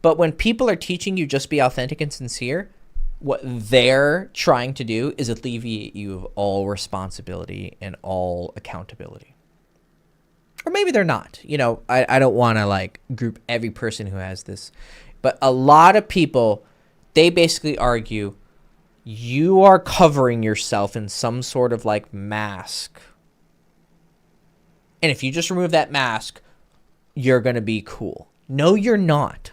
But when people are teaching you just be authentic and sincere, what they're trying to do is alleviate you of all responsibility and all accountability. Or maybe they're not. You know, I don't want to like group every person who has this. But a lot of people, they basically argue you are covering yourself in some sort of like mask. And if you just remove that mask, you're going to be cool. No, you're not.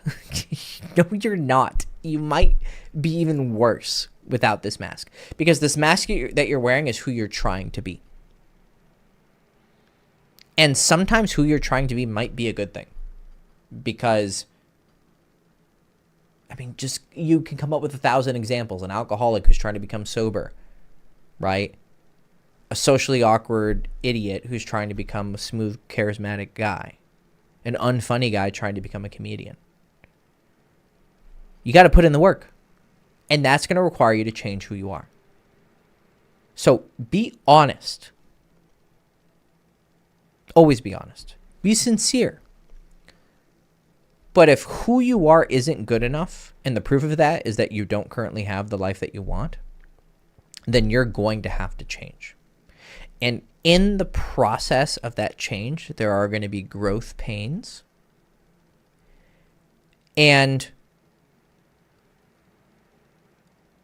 No, you're not. You might be even worse without this mask. Because this mask that you're wearing is who you're trying to be. And sometimes who you're trying to be might be a good thing. Because, I mean, just you can come up with 1,000 examples. An alcoholic who's trying to become sober, right? A socially awkward idiot who's trying to become a smooth, charismatic guy. An unfunny guy trying to become a comedian. You got to put in the work. And that's going to require you to change who you are. So be honest. Always be honest. Be sincere. But if who you are isn't good enough, and the proof of that is that you don't currently have the life that you want, then you're going to have to change. And in the process of that change, there are going to be growth pains. And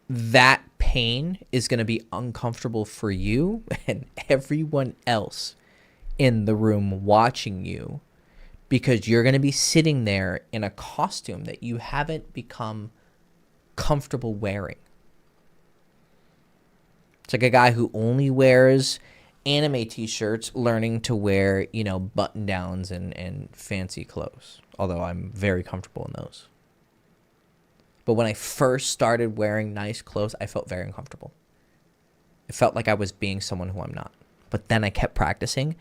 that pain is going to be uncomfortable for you and everyone else in the room watching you, because you're going to be sitting there in a costume that you haven't become comfortable wearing. It's like a guy who only wears anime t-shirts learning to wear, you know, button downs and fancy clothes. Although I'm very comfortable in those. But when I first started wearing nice clothes, I felt very uncomfortable. It felt like I was being someone who I'm not. But then I kept practicing,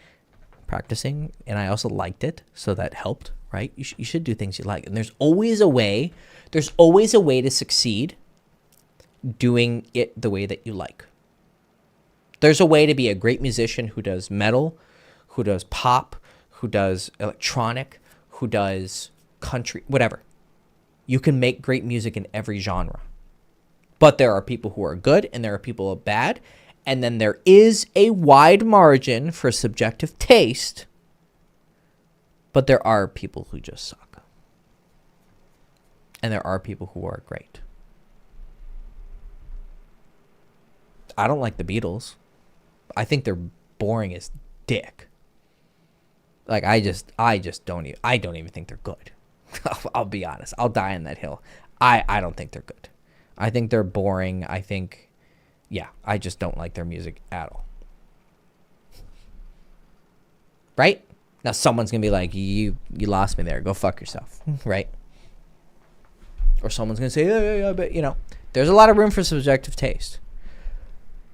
and I also liked it, so that helped, right? You should do things you like. And there's always a way to succeed doing it the way that you like. There's a way to be a great musician who does metal, who does pop, who does electronic, who does country, whatever. You can make great music in every genre. But there are people who are good and there are people who are bad. And then there is a wide margin for subjective taste. But there are people who just suck. And there are people who are great. I don't like the Beatles. I think they're boring as dick. Like I don't even think they're good. I'll be honest. I'll die on that hill. I don't think they're good. I think they're boring. I just don't like their music at all. Right? Now someone's going to be like, you lost me there. Go fuck yourself. Right? Or someone's going to say, yeah, but, you know, there's a lot of room for subjective taste.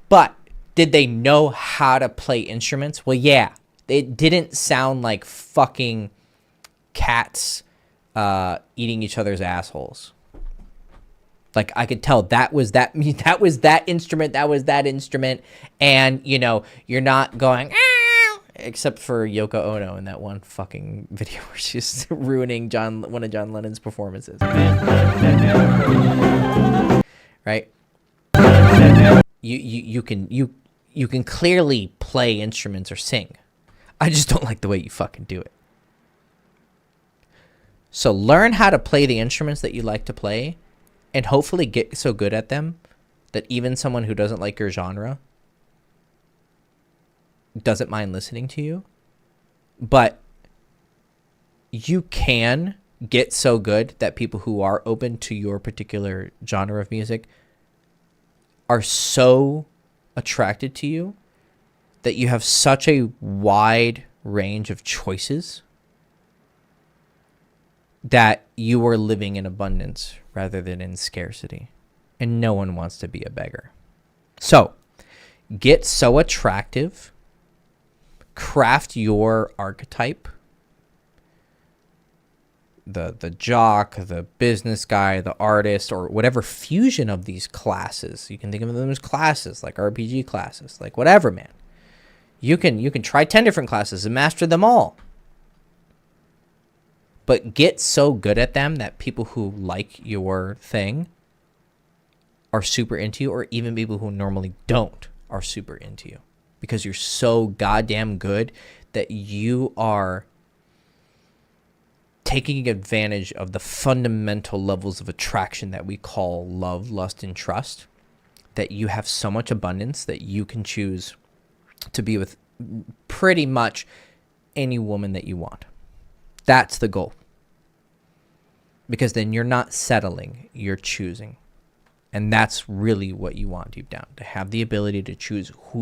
But did they know how to play instruments? Well, yeah. It didn't sound like fucking cats eating each other's assholes. Like I could tell that was that instrument, and you know you're not going except for Yoko Ono in that one fucking video where she's ruining one of John Lennon's performances. Right? You can clearly play instruments or sing. I just don't like the way you fucking do it. So learn how to play the instruments that you like to play, and hopefully get so good at them that even someone who doesn't like your genre doesn't mind listening to you. But you can get so good that people who are open to your particular genre of music are so attracted to you that you have such a wide range of choices that you are living in abundance rather than in scarcity. And no one wants to be a beggar. So, get so attractive. Craft your archetype. The jock, the business guy, the artist, or whatever fusion of these classes. You can think of them as classes, like RPG classes, like whatever, man. You can try 10 different classes and master them all. but get so good at them that people who like your thing are super into you, or even people who normally don't are super into you, because you're so goddamn good that you are taking advantage of the fundamental levels of attraction that we call love, lust, and trust, that you have so much abundance that you can choose to be with pretty much any woman that you want. That's the goal. Because then you're not settling, you're choosing. And that's really what you want deep down, to have the ability to choose who